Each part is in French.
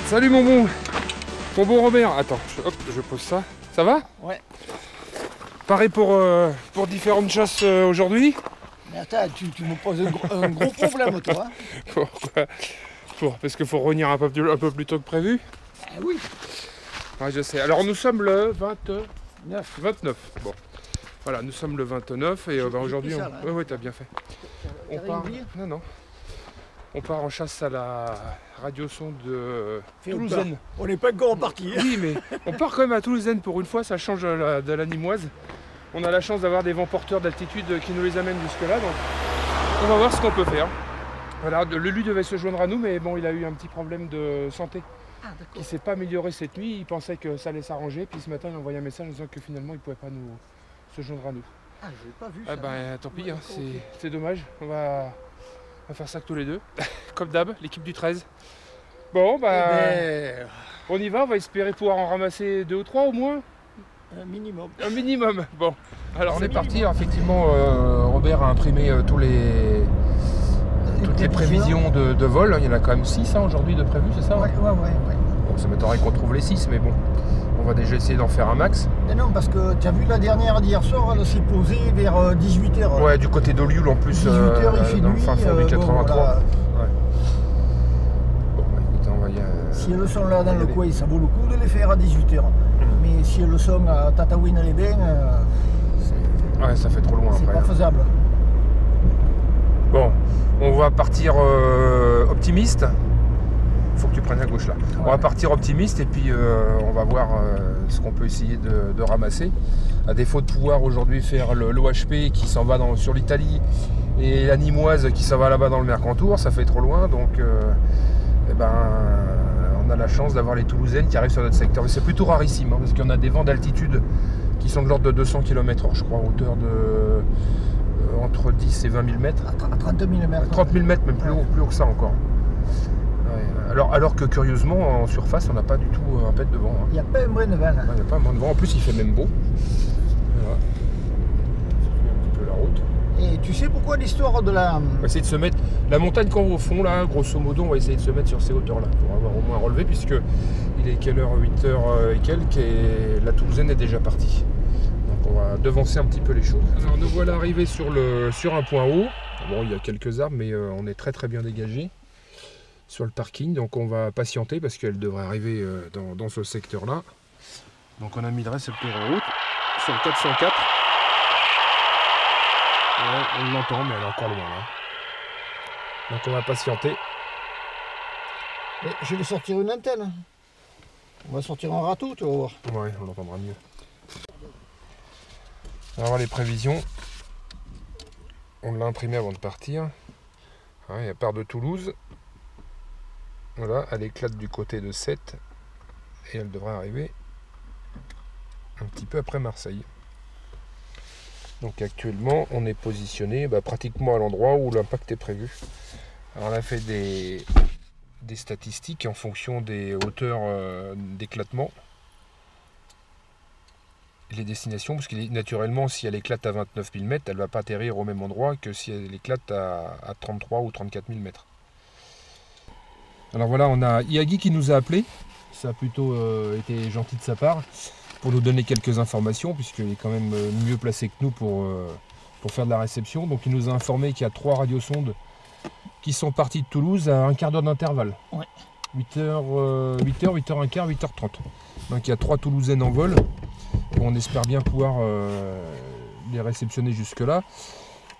Salut mon bon Robert. Attends, je pose ça. Ça va? Ouais. Pareil pour différentes chasses aujourd'hui. Mais attends, tu me poses un gros problème toi. Pourquoi? Parce qu'il faut revenir un peu plus tôt que prévu. Ah oui. Ouais, je sais. Alors nous sommes le 29. Bon. Voilà, nous sommes le 29 et aujourd'hui... Oui, t'as bien fait. On part... Non. On part en chasse à la radiosonde de Toulousaine. On n'est pas encore en partie. Oui, mais on part quand même à Toulousaine pour une fois, ça change de la Nîmoise. On a la chance d'avoir des vents porteurs d'altitude qui nous les amènent jusque-là, donc on va voir ce qu'on peut faire. Voilà, lui devait se joindre à nous, mais bon, il a eu un petit problème de santé qui ne s'est pas amélioré cette nuit. Il pensait que ça allait s'arranger, puis ce matin, il a envoyé un message en disant que finalement, il ne pouvait pas se joindre à nous. Ah, je n'ai pas vu ça. ça. Tant pis, hein, c'est dommage. On va faire ça que tous les deux, comme d'hab, l'équipe du 13. Bon, on y va, on va espérer pouvoir en ramasser 2 ou 3 au moins. Un minimum. Un minimum, bon. Alors on est parti, effectivement, Robert a imprimé toutes les prévisions de vol. Il y en a quand même 6 aujourd'hui de prévus, c'est ça? Ouais. Bon, ça m'étonnerait qu'on trouve les 6, mais bon, on va déjà essayer d'en faire un max. Mais non, parce que tu as vu la dernière d'hier soir, elle s'est posée vers 18h. Ouais, du côté d'Olioul en plus, 18h, il fait dans le nuit, fin fond du 83. voilà. Ouais. Bon, écoutez, on va y si elles sont là dans le coin, ça vaut le coup de les faire à 18h. Mais si elles sont à Tataouine-les-Bains, ouais, ça fait trop loin c'est après. pas faisable. Bon, on va partir optimiste. Il faut que tu prennes à gauche là. Ouais. On va partir optimiste et puis on va voir ce qu'on peut essayer de ramasser. À défaut de pouvoir aujourd'hui faire l'OHP qui s'en va sur l'Italie et la Nîmoise qui s'en va là-bas dans le Mercantour, ça fait trop loin. Donc on a la chance d'avoir les Toulousaines qui arrivent sur notre secteur. Mais c'est plutôt rarissime parce qu'il y en a des vents d'altitude qui sont de l'ordre de 200 km/h, je crois, à hauteur de entre 10 et 20 000 mètres. À 30 000 mètres. 30 000 mètres, même plus haut que ça encore. Ouais. Alors que curieusement, en surface, on n'a pas du tout un pet de vent. Il n'y a pas un brin de vent. Il n'y a pas un brin de vent. En plus, il fait même beau. Voilà. Un petit peu la route. Et tu sais pourquoi l'histoire de la... On va essayer de se mettre... La montagne qu'on voit au fond, là, grosso modo, on va essayer de se mettre sur ces hauteurs-là pour avoir au moins relevé, puisque il est quelle heure? 8h et quelques, et la Toulousaine est déjà partie. Donc on va devancer un petit peu les choses. Alors nous voilà arrivés sur un point haut. Bon, il y a quelques arbres, mais on est très très bien dégagé sur le parking. Donc on va patienter parce qu'elle devrait arriver dans ce secteur-là. Donc on a mis le récepteur en route sur le 404. Ouais, on l'entend, mais elle est encore loin là. Donc on va patienter. Et je vais sortir une antenne. On va sortir un râteau, tu vas voir. Ouais, on l'entendra mieux. On va voir les prévisions. On l'a imprimé avant de partir. Ouais, elle part de Toulouse. Voilà, elle éclate du côté de Sète. Et elle devrait arriver un petit peu après Marseille. Donc actuellement, on est positionné pratiquement à l'endroit où l'impact est prévu. Alors on a fait des statistiques en fonction des hauteurs d'éclatement. Les destinations, parce que naturellement, si elle éclate à 29 000 mètres, elle ne va pas atterrir au même endroit que si elle éclate à 33 ou 34 000 mètres. Alors voilà, on a Yagi qui nous a appelé. Ça a plutôt été gentil de sa part pour nous donner quelques informations, puisqu'il est quand même mieux placé que nous pour faire de la réception. Donc il nous a informé qu'il y a 3 radiosondes qui sont parties de Toulouse à un quart d'heure d'intervalle. Ouais. 8h, 8h15, 8h30. Donc il y a 3 Toulousaines en vol. On espère bien pouvoir les réceptionner jusque là.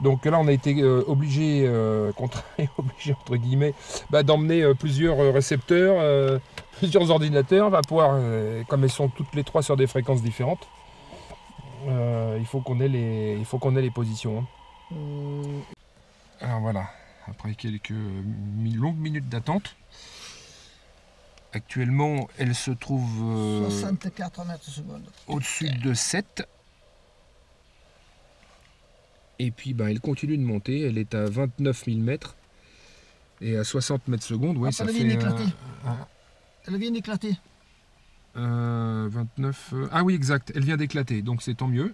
Donc là on a été obligé entre guillemets d'emmener plusieurs récepteurs, plusieurs ordinateurs. On va pouvoir, comme elles sont toutes les 3 sur des fréquences différentes, il faut qu'on ait les positions. Hein. Alors voilà, après quelques longues minutes d'attente. Actuellement, elle se trouve 64 mètres secondes. Au-dessus de 7. Et puis elle continue de monter. Elle est à 29 000 mètres. Et à 60 mètres secondes, ouais, ça elle fait... vient d'éclater. Elle vient d'éclater. 29... Ah oui, exact. Elle vient d'éclater. Donc c'est tant mieux.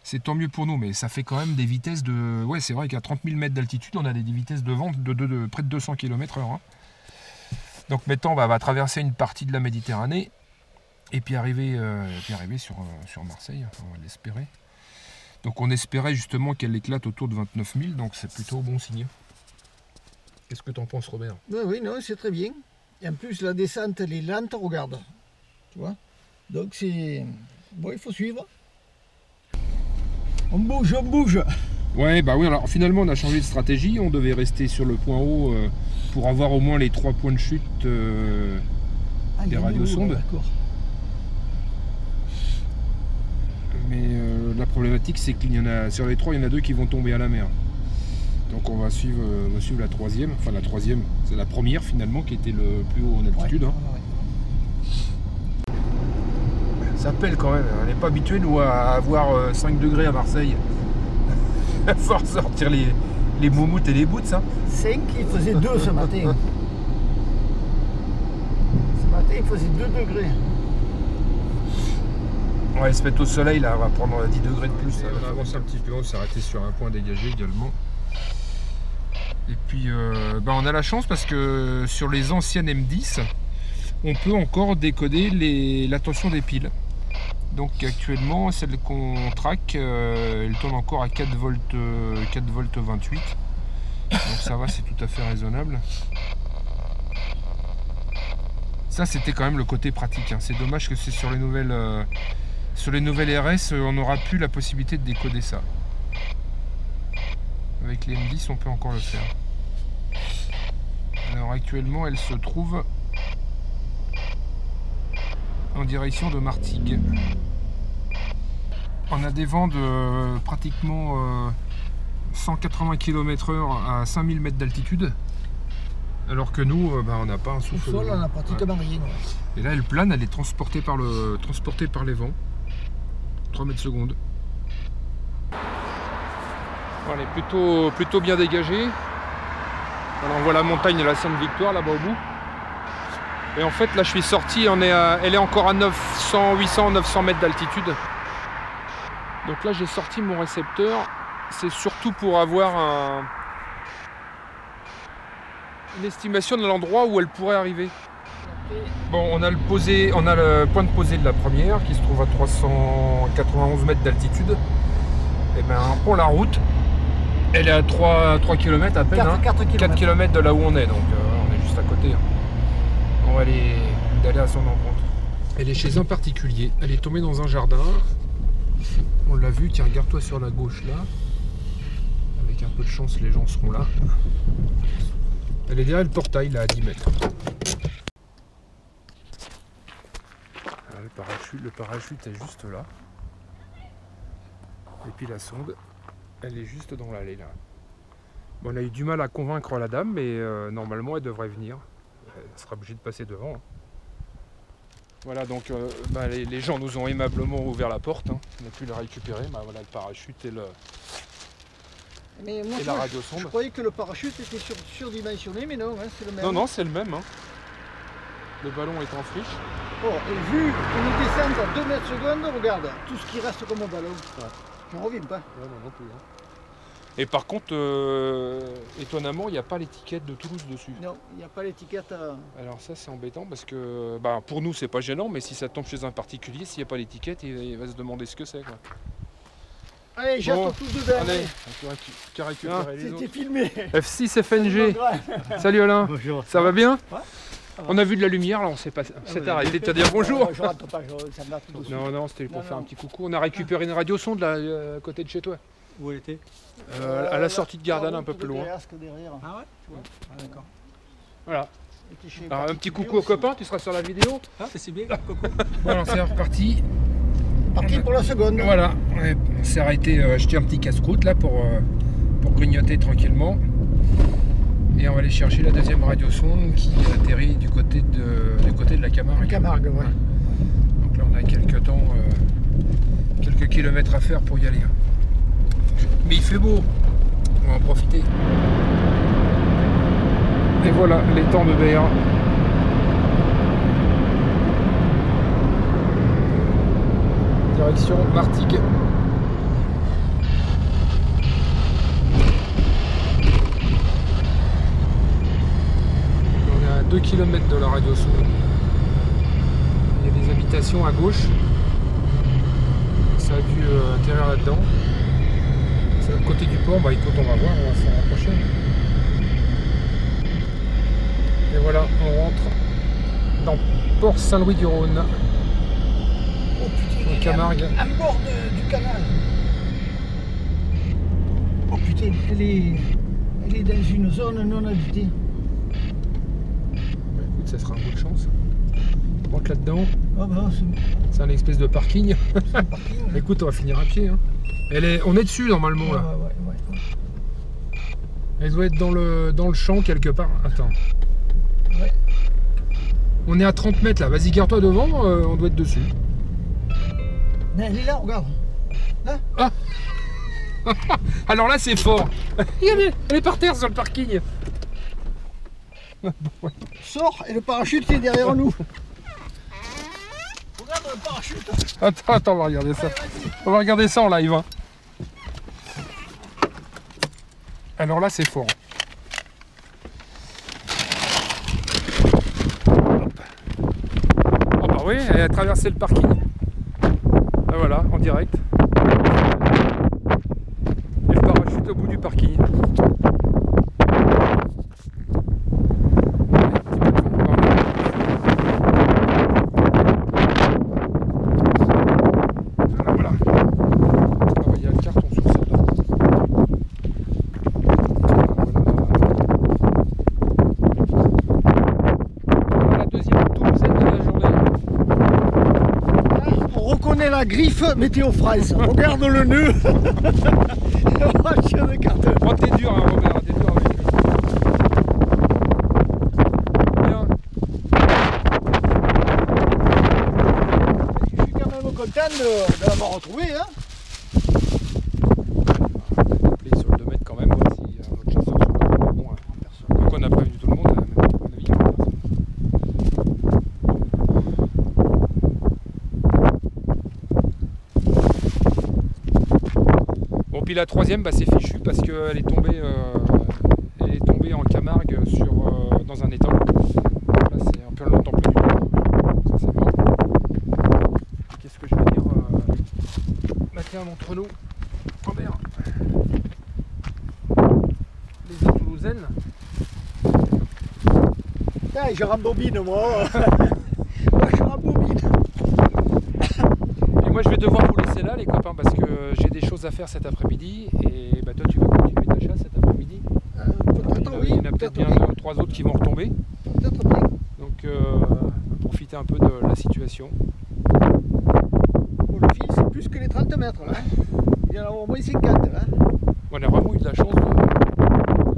C'est tant mieux pour nous. Mais ça fait quand même des vitesses de... Ouais, c'est vrai qu'à 30 000 mètres d'altitude, on a des vitesses de vent de près de 200 km/h. Hein. Donc maintenant, bah, on va traverser une partie de la Méditerranée et puis arriver, sur Marseille, on va l'espérer. Donc on espérait justement qu'elle éclate autour de 29 000, donc c'est plutôt bon signe. Qu'est-ce que tu en penses, Robert? Oui, non, c'est très bien. Et en plus, la descente, elle est lente, regarde. Tu vois? Donc c'est... Bon, il faut suivre. On bouge, on bouge. Ouais, bah oui, alors finalement on a changé de stratégie, on devait rester sur le point haut pour avoir au moins les 3 points de chute des radiosondes. D'accord. Mais la problématique c'est qu'il y en a, sur les 3, il y en a 2 qui vont tomber à la mer. Donc on va suivre la 3e, enfin la 3e, c'est la première finalement qui était le plus haut en altitude. Ouais, hein. Ça pèle quand même, on n'est pas habitué nous à avoir 5 degrés à Marseille. Il faut sortir les moumoutes et les boots, ça. 5, il faisait 2 ce matin. Ce matin, il faisait 2 degrés. On va se mettre au soleil, là, on va prendre 10 degrés de plus. On a avancé un petit peu, on s'est arrêté sur un point dégagé également. Et puis, on a la chance parce que sur les anciennes M10, on peut encore décoder la tension des piles. Donc actuellement, celle qu'on traque, elle tourne encore à 4 volts 28. Donc ça va, c'est tout à fait raisonnable. Ça, c'était quand même le côté pratique. Hein. C'est dommage que c'est sur les nouvelles RS, on n'aura plus la possibilité de décoder ça. Avec les M10, on peut encore le faire. Alors actuellement, elle se trouve en direction de Martigues. On a des vents de pratiquement 180 km/h à 5000 mètres d'altitude. Alors que nous, on n'a pas un souffle. Au sol, on n'a pratiquement rien. Ouais. Et là, elle plane, elle est transportée par les vents. 3 mètres secondes. On est plutôt bien dégagé. Alors, on voit la montagne de la Sainte-Victoire là-bas au bout. Et en fait, là, je suis sorti, elle est encore à 800, 900 mètres d'altitude. Donc là, j'ai sorti mon récepteur. C'est surtout pour avoir une estimation de l'endroit où elle pourrait arriver. Bon, on a le point de posée de la première qui se trouve à 391 mètres d'altitude. Et on prend la route. Elle est à 3 km à peine. 4 km de là où on est, donc on est juste à côté. On va aller à son encontre. Elle est chez un particulier. Elle est tombée dans un jardin. On l'a vu, tiens, regarde-toi sur la gauche là. Avec un peu de chance, les gens seront là. Elle est derrière le portail là à 10 mètres. Le parachute est juste là. Et puis la sonde, elle est juste dans l'allée là. Bon, on a eu du mal à convaincre la dame, mais normalement elle devrait venir. Elle sera obligée de passer devant. Hein. Voilà, donc les gens nous ont aimablement ouvert la porte. Hein. On a pu la récupérer. Voilà le parachute et la radiosonde. Je croyais que le parachute était surdimensionné, mais non, hein, c'est le même. Non, c'est le même. Hein. Le ballon est en friche. Oh, et vu une descente à 2 mètres secondes, regarde, tout ce qui reste comme un ballon. Ouais. J'en reviens pas. Ouais, non plus. Hein. Et par contre, étonnamment, il n'y a pas l'étiquette de Toulouse dessus. Non, il n'y a pas l'étiquette. Alors ça, c'est embêtant parce que pour nous, c'est pas gênant, mais si ça tombe chez un particulier, s'il n'y a pas l'étiquette, il va se demander ce que c'est. Allez, j'attends tout dedans. Allez, tu as récupéré les autres. C'était filmé. F6 FNG. Salut Alain. Bonjour. Ça va bien? Ouais. On a vu de la lumière, là, on s'est arrêté de te dire bonjour. Je rentre pas, ça me va tout de suite. Non, c'était pour faire un petit coucou. On a récupéré une radiosonde là, à côté de chez toi. Où elle était? À la sortie de Gardanne, un peu plus loin. Derrière. Ah ouais, tu vois. Ah, d'accord. Voilà. Alors un petit coucou aux copains, tu seras sur la vidéo. Ah, c'est bien, coucou. Bon, alors c'est reparti. Parti pour la seconde. Voilà, on s'est arrêté acheter un petit casse-croûte là pour grignoter tranquillement. Et on va aller chercher la deuxième radiosonde qui atterrit du côté de la Camargue. Camargue, ouais. Donc là on a quelques kilomètres à faire pour y aller. Mais il fait beau, on va en profiter. Et voilà l'étang de Berre. Direction Martigues. On est à 2 km de la radio Sous. Il y a des habitations à gauche. Ça a dû atterrir là-dedans. C'est l'autre côté du port. Bah écoute, on va voir, on va s'en rapprocher. Et voilà, on rentre dans Port Saint-Louis-du-Rhône, Oh putain, en Camargue. à bord du canal. Oh putain, elle est dans une zone non habitée. Bah écoute, ça sera un coup de chance. On rentre là-dedans. Ah bah c'est C'est un espèce de parking. un parking. Hein. Écoute, on va finir à pied. Hein. On est dessus normalement là. Ouais. Elle doit être dans le champ quelque part. Attends. Ouais. On est à 30 mètres là. Vas-y, garde-toi devant. On doit être dessus. Non, elle est là, regarde. Alors là, c'est fort. Elle est par terre sur le parking. Sors et le parachute est derrière nous. Regarde le parachute. Attends, on va regarder ça. Allez, vas-y. On va regarder ça en live. Hein. Alors là, c'est fort. Oh bah oui, elle a traversé le parking. Ah voilà, en direct. Et le parachute au bout du parking. Voilà. Ah, il y a le carton sur celle-là. Voilà la deuxième douzaine de la journée. On reconnaît la griffe Météo France. Regarde le nœud. Voiture de carton. Oh, t'es dur, hein, Robert, t'es dur avec eux. Bien. Je suis quand même content de l'avoir retrouvé. Hein. Appelé sur le 2 mètres quand même, voir si notre chasseur sur le bon. Donc on n'a pas vu tout le monde, à mon avis, il y a personne. Bon, puis la troisième, bah, c'est fichu parce qu'elle est tombée en Camargue dans un étang. Là, c'est un peu longtemps plus du tout. Ça, c'est mort. Qu'est-ce que je vais dire Matin entre nous. Oh merde. Les îles toulousaines. Ah, je rembobine moi. Moi je rembobine. Et moi je vais devoir vous laisser là les copains parce que j'ai des choses à faire cet après-midi et bah toi tu vas continuer ta chasse cet après-midi. Peut-être oui. Il y en a peut-être bien oui. 2 ou 3 autres qui vont retomber. Peut-être bien. Donc profitez un peu de la situation. Bon, le fil c'est plus que les 30 mètres là. Il y en a au moins 50 là. On a vraiment eu de la chance de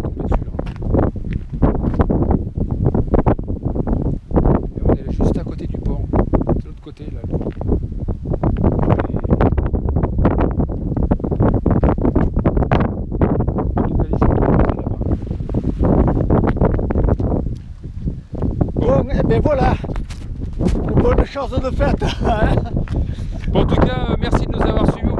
tomber dessus là. Et on est juste à côté du port. De l'autre côté là. Bon, et ben voilà. Une bonne chance de fête. Hein. Bon, en tout cas, merci de nous avoir suivis.